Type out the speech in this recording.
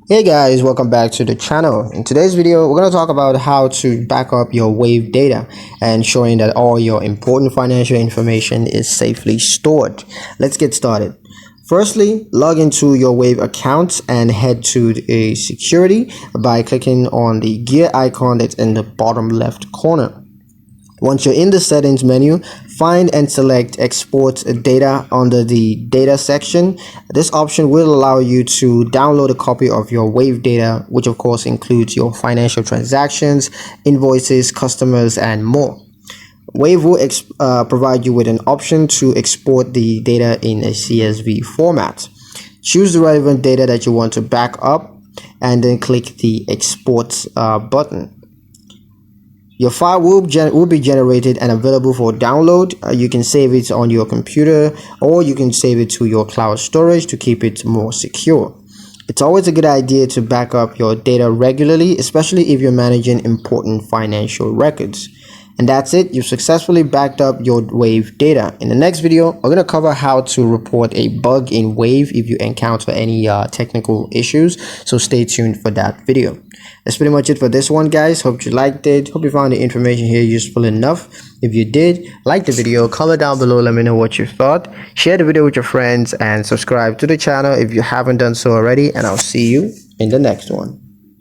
Hey guys, welcome back to the channel. In today's video, we're going to talk about how to back up your Wave data and ensuring that all your important financial information is safely stored. Let's get started. Firstly, log into your Wave account and head to a security by clicking on the gear icon that's in the bottom left corner. Once you're in the settings menu, find and select export data under the data section. This option will allow you to download a copy of your Wave data, which of course includes your financial transactions, invoices, customers, and more. Wave will provide you with an option to export the data in a CSV format. Choose the relevant data that you want to back up and then click the export button. Your file will be generated and available for download. You can save it on your computer or you can save it to your cloud storage to keep it more secure. It's always a good idea to back up your data regularly, especially if you're managing important financial records. And that's it. You've successfully backed up your Wave data. In the next video, we're going to cover how to report a bug in Wave if you encounter any technical issues. So stay tuned for that video. That's pretty much it for this one, guys. Hope you liked it. Hope you found the information here useful enough. If you did, like the video, comment down below, let me know what you thought. Share the video with your friends and subscribe to the channel if you haven't done so already. And I'll see you in the next one.